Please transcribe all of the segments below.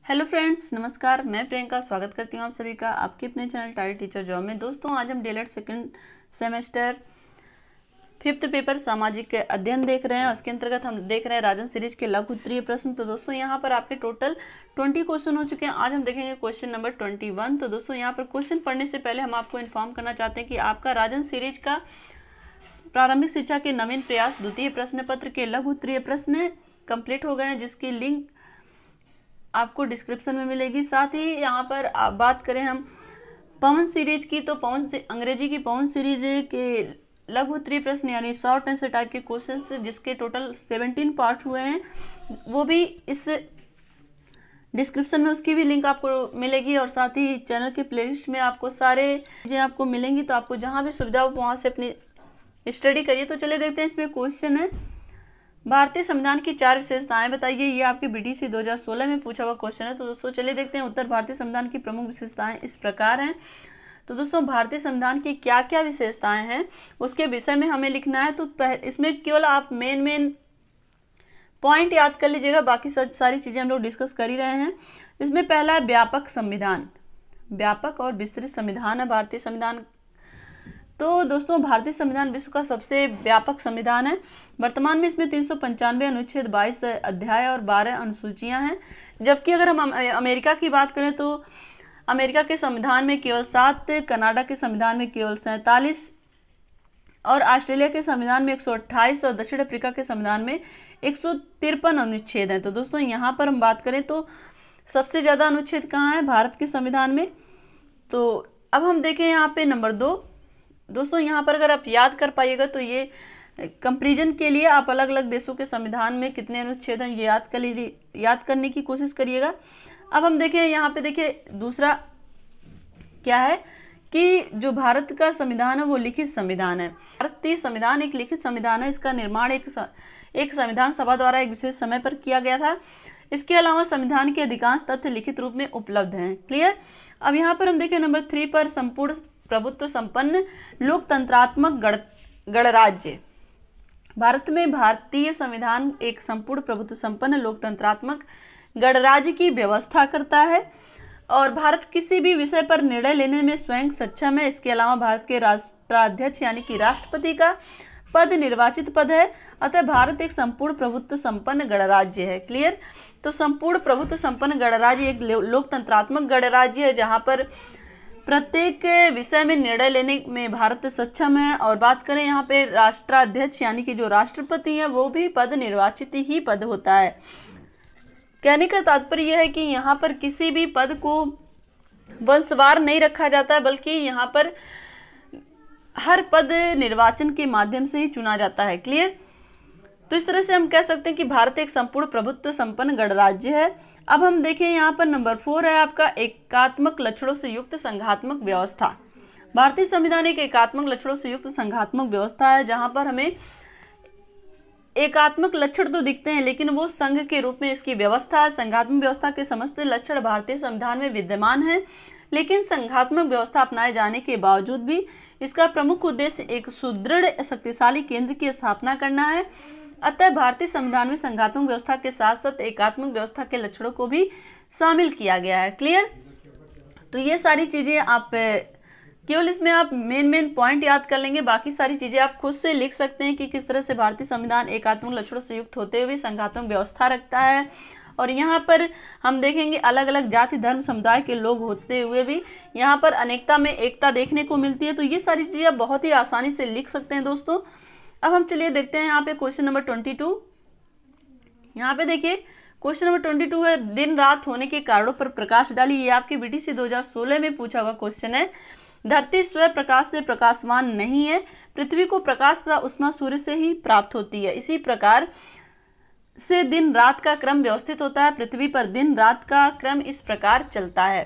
Hello friends, नमस्कार। मैं प्रियंका स्वागत करती हूँ आप सभी का आपके अपने चैनल टाइट टीचर जॉब में। दोस्तों, आज हम DElEd second semester 5th paper सामाजिक के अध्ययन देख रहे हैं। उसके अंतर्गत हम देख रहे हैं राजन सीरीज के लघु उत्तरीय प्रश्न। तो दोस्तों, यहाँ पर आपके टोटल 20 क्वेश्चन हो चुके हैं। आज हम देखेंगे क्वेश्चन नंबर 21। तो दोस्तों, यहाँ पर क्वेश्चन पढ़ने से पहले हम आपको इन्फॉर्म करना चाहते हैं कि आपका राजन सीरीज का प्रारंभिक शिक्षा के नवीन प्रयास द्वितीय प्रश्न पत्र के लघु उत्तरीय प्रश्न कंप्लीट हो गए हैं, जिसकी लिंक आपको डिस्क्रिप्शन में मिलेगी। साथ ही यहाँ पर आप बात करें हम पवन सीरीज की, तो अंग्रेजी की पवन सीरीज के लघु उत्तरीय प्रश्न यानी शॉर्ट आंसर टाइप के क्वेश्चंस, जिसके टोटल 17 पार्ट हुए हैं, वो भी इस डिस्क्रिप्शन में उसकी भी लिंक आपको मिलेगी। और साथ ही चैनल के प्लेलिस्ट में आपको सारे चीज़ें आपको मिलेंगी, तो आपको जहाँ भी सुविधा हो वहाँ से अपनी स्टडी करिए। तो चलिए देखते हैं। इसमें क्वेश्चन है, भारतीय संविधान की 4 विशेषताएं बताइए। ये आपके बीटीसी 2016 में पूछा हुआ क्वेश्चन है। तो दोस्तों चलिए देखते हैं उत्तर। भारतीय संविधान की प्रमुख विशेषताएं इस प्रकार हैं। तो दोस्तों, भारतीय संविधान की क्या क्या विशेषताएं हैं उसके विषय में हमें लिखना है। तो इसमें केवल आप मेन पॉइंट याद कर लीजिएगा, बाकी सारी चीज़ें हम लोग डिस्कस कर ही रहे हैं। इसमें पहला है व्यापक संविधान। व्यापक और विस्तृत संविधान है भारतीय संविधान। तो दोस्तों, भारतीय संविधान विश्व का सबसे व्यापक संविधान है। वर्तमान में इसमें 395 अनुच्छेद, 22 अध्याय और 12 अनुसूचियां हैं। जबकि अगर हम अमेरिका की बात करें तो अमेरिका के संविधान में केवल 7, कनाडा के संविधान में केवल 47 और ऑस्ट्रेलिया के संविधान में 128 और दक्षिण अफ्रीका के संविधान में 153 अनुच्छेद हैं। तो दोस्तों, यहाँ पर हम बात करें तो सबसे ज़्यादा अनुच्छेद कहाँ है? भारत के संविधान में। तो अब हम देखें यहाँ पे नंबर 2। दोस्तों, यहाँ पर अगर आप याद कर पाइएगा तो ये कंपैरिजन के लिए आप अलग अलग देशों के संविधान में कितने अनुच्छेद हैं ये याद करने की कोशिश करिएगा। अब हम देखें यहाँ पे, देखिए दूसरा क्या है कि जो भारत का संविधान है वो लिखित संविधान है। भारतीय संविधान एक लिखित संविधान है। इसका निर्माण एक संविधान सभा द्वारा एक विशेष समय पर किया गया था। इसके अलावा संविधान के अधिकांश तथ्य लिखित रूप में उपलब्ध हैं। क्लियर। अब यहाँ पर हम देखें नंबर 3 पर, संपूर्ण प्रभुत्व संपन्न लोकतंत्रात्मक गणराज्य। भारत में भारतीय संविधान एक संपूर्ण प्रभुत्व संपन्न लोकतंत्रात्मक गणराज्य की व्यवस्था करता है और भारत किसी भी विषय पर निर्णय लेने में स्वयं सक्षम है। इसके अलावा भारत के राष्ट्राध्यक्ष यानी कि राष्ट्रपति का पद निर्वाचित पद है। अतः भारत एक संपूर्ण प्रभुत्व संपन्न गणराज्य है। क्लियर। तो संपूर्ण प्रभुत्व संपन्न गणराज्य एक लोकतंत्रात्मक गणराज्य है जहाँ पर प्रत्येक विषय में निर्णय लेने में भारत सक्षम है। और बात करें यहाँ पे राष्ट्राध्यक्ष यानी कि जो राष्ट्रपति है वो भी पद निर्वाचित ही पद होता है। कहने का तात्पर्य यह है कि यहाँ पर किसी भी पद को वंशवार नहीं रखा जाता है, बल्कि यहाँ पर हर पद निर्वाचन के माध्यम से ही चुना जाता है। क्लियर। तो इस तरह से हम कह सकते हैं कि भारत एक संपूर्ण प्रभुत्व संपन्न गणराज्य है। अब हम देखें यहाँ पर नंबर 4 है आपका एकात्मक लक्षणों से युक्त संघात्मक व्यवस्था। भारतीय संविधान एक एकात्मक लक्षणों से युक्त संघात्मक व्यवस्था है, जहाँ पर हमें एकात्मक लक्षण तो दिखते हैं लेकिन वो संघ के रूप में इसकी व्यवस्था है। संघात्मक व्यवस्था के समस्त लक्षण भारतीय संविधान में विद्यमान है, लेकिन संघात्मक व्यवस्था अपनाए जाने के बावजूद भी इसका प्रमुख उद्देश्य एक सुदृढ़ शक्तिशाली केंद्र की स्थापना करना है। अतः भारतीय संविधान में संघात्मक व्यवस्था के साथ साथ एकात्मक व्यवस्था के लक्षणों को भी शामिल किया गया है। क्लियर। तो ये सारी चीज़ें आप केवल इसमें आप मेन पॉइंट याद कर लेंगे, बाकी सारी चीज़ें आप खुद से लिख सकते हैं कि किस तरह से भारतीय संविधान एकात्मक लक्षणों से युक्त होते हुए संघात्मक व्यवस्था रखता है। और यहाँ पर हम देखेंगे अलग अलग जाति धर्म समुदाय के लोग होते हुए भी यहाँ पर अनेकता में एकता देखने को मिलती है। तो ये सारी चीज़ें आप बहुत ही आसानी से लिख सकते हैं दोस्तों। अब हम चलिए देखते हैं यहाँ पे क्वेश्चन नंबर 22। यहाँ पे देखिए क्वेश्चन नंबर 22 है, दिन रात होने के कारणों पर प्रकाश डालिए। ये आपके बीटीसी 2016 में पूछा हुआ क्वेश्चन है। धरती स्वयं प्रकाश से प्रकाशवान नहीं है। पृथ्वी को प्रकाश तथा उष्मा सूर्य से ही प्राप्त होती है। इसी प्रकार से दिन रात का क्रम व्यवस्थित होता है। पृथ्वी पर दिन रात का क्रम इस प्रकार चलता है।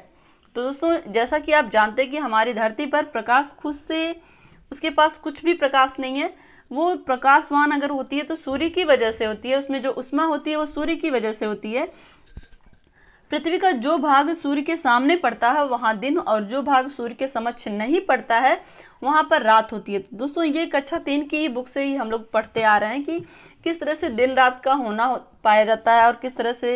तो दोस्तों, जैसा कि आप जानते हैं कि हमारी धरती पर प्रकाश खुद से उसके पास कुछ भी प्रकाश नहीं है। वो प्रकाशवान अगर होती है तो सूर्य की वजह से होती है। उसमें जो उष्मा होती है वो सूर्य की वजह से होती है। पृथ्वी का जो भाग सूर्य के सामने पड़ता है वहाँ दिन, और जो भाग सूर्य के समक्ष नहीं पड़ता है वहाँ पर रात होती है। तो दोस्तों, ये कक्षा 3 की बुक से ही हम लोग पढ़ते आ रहे हैं कि किस तरह से दिन रात का होना पाया जाता है और किस तरह से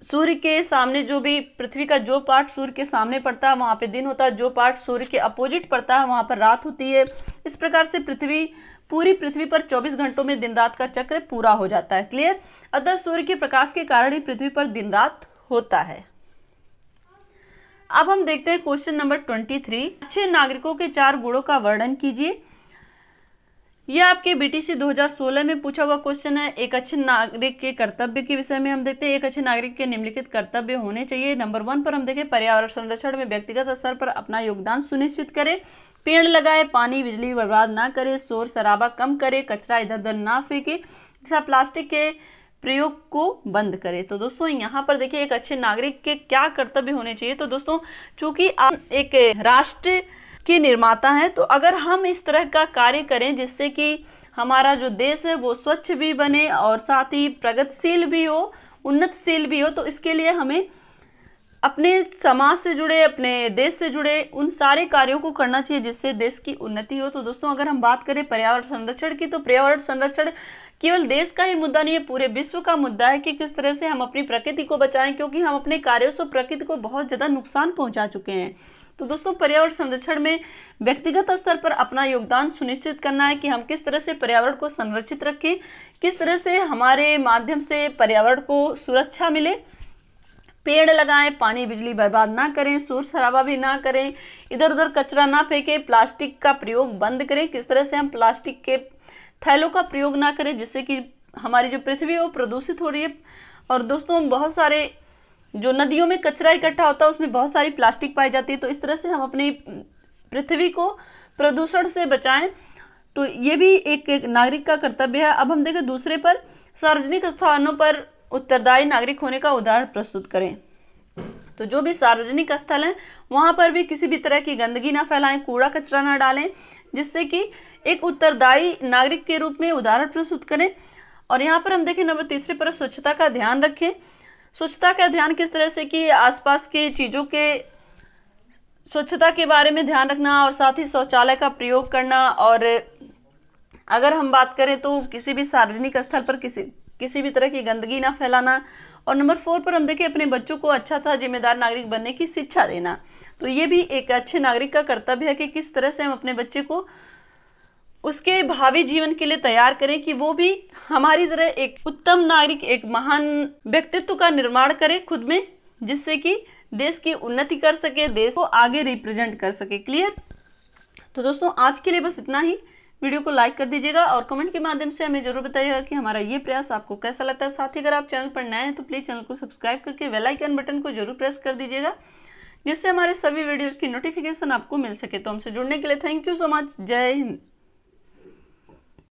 सूर्य के सामने जो भी पृथ्वी का जो पार्ट सूर्य के सामने पड़ता है वहाँ पे दिन होता है, जो पार्ट सूर्य के अपोजिट पड़ता है वहाँ पर रात होती है। इस प्रकार से पूरी पृथ्वी पर 24 घंटों में दिन रात का चक्र पूरा हो जाता है। क्लियर। अतः सूर्य के प्रकाश के कारण ही पृथ्वी पर दिन रात होता है। अब हम देखते हैं क्वेश्चन नंबर 23। अच्छे नागरिकों के 4 गुणों का वर्णन कीजिए। यह आपके बीटीसी 2016 में पूछा हुआ क्वेश्चन है। एक अच्छे नागरिक के कर्तव्य के विषय में हम देखते हैं। एक अच्छे नागरिक के निम्नलिखित कर्तव्य होने चाहिए। नंबर 1 पर हम देखें, पर्यावरण संरक्षण में व्यक्तिगत स्तर पर अपना योगदान सुनिश्चित करें, पेड़ लगाए, पानी बिजली बर्बाद ना करे, शोर शराबा कम करे, कचरा इधर उधर ना फेंके तथा प्लास्टिक के प्रयोग को बंद करें। तो दोस्तों यहाँ पर देखिए एक अच्छे नागरिक के क्या कर्तव्य होने चाहिए। तो दोस्तों चूंकि आप एक राष्ट्र के निर्माता हैं, तो अगर हम इस तरह का कार्य करें जिससे कि हमारा जो देश है वो स्वच्छ भी बने और साथ ही प्रगतिशील भी हो, उन्नतशील भी हो, तो इसके लिए हमें अपने समाज से जुड़े, अपने देश से जुड़े उन सारे कार्यों को करना चाहिए जिससे देश की उन्नति हो। तो दोस्तों अगर हम बात करें पर्यावरण संरक्षण की, तो पर्यावरण संरक्षण केवल देश का ही मुद्दा नहीं है, पूरे विश्व का मुद्दा है कि किस तरह से हम अपनी प्रकृति को बचाएं, क्योंकि हम अपने कार्यों से प्रकृति को बहुत ज़्यादा नुकसान पहुंचा चुके हैं। तो दोस्तों पर्यावरण संरक्षण में व्यक्तिगत स्तर पर अपना योगदान सुनिश्चित करना है कि हम किस तरह से पर्यावरण को संरक्षित रखें, किस तरह से हमारे माध्यम से पर्यावरण को सुरक्षा मिले, पेड़ लगाएं, पानी बिजली बर्बाद ना करें, शोर शराबा भी ना करें, इधर उधर कचरा ना फेंकें, प्लास्टिक का प्रयोग बंद करें, किस तरह से हम प्लास्टिक के थैलों का प्रयोग ना करें जिससे कि हमारी जो पृथ्वी है वो प्रदूषित हो रही है। और दोस्तों बहुत सारे जो नदियों में कचरा इकट्ठा होता है उसमें बहुत सारी प्लास्टिक पाई जाती है, तो इस तरह से हम अपनी पृथ्वी को प्रदूषण से बचाएं। तो ये भी एक नागरिक का कर्तव्य है। अब हम देखें दूसरे पर, सार्वजनिक स्थानों पर उत्तरदायी नागरिक होने का उदाहरण प्रस्तुत करें। तो जो भी सार्वजनिक स्थल हैं वहाँ पर भी किसी भी तरह की गंदगी ना फैलाएं, कूड़ा कचरा ना डालें, जिससे कि एक उत्तरदायी नागरिक के रूप में उदाहरण प्रस्तुत करें। और यहाँ पर हम देखें नंबर 3 पर स्वच्छता का ध्यान रखें। स्वच्छता का ध्यान किस तरह से कि आसपास के चीज़ों के स्वच्छता के बारे में ध्यान रखना और साथ ही शौचालय का प्रयोग करना। और अगर हम बात करें तो किसी भी सार्वजनिक स्थल पर किसी भी तरह की गंदगी ना फैलाना। और नंबर 4 पर हम देखें अपने बच्चों को अच्छा तथा जिम्मेदार नागरिक बनने की शिक्षा देना। तो ये भी एक अच्छे नागरिक का कर्तव्य है कि किस तरह से हम अपने बच्चे को उसके भावी जीवन के लिए तैयार करें कि वो भी हमारी तरह एक उत्तम नागरिक, एक महान व्यक्तित्व का निर्माण करे खुद में, जिससे कि देश की उन्नति कर सके, देश को आगे रिप्रेजेंट कर सके। क्लियर। तो दोस्तों आज के लिए बस इतना ही। वीडियो को लाइक कर दीजिएगा और कमेंट के माध्यम से हमें जरूर बताइएगा कि हमारा ये प्रयास आपको कैसा लगता है। साथ ही अगर आप चैनल पर नए हैं तो प्लीज़ चैनल को सब्सक्राइब करके बेल आइकन बटन को जरूर प्रेस कर दीजिएगा, जिससे हमारे सभी वीडियोज़ की नोटिफिकेशन आपको मिल सके। तो हमसे जुड़ने के लिए थैंक यू सो मच। जय हिंद।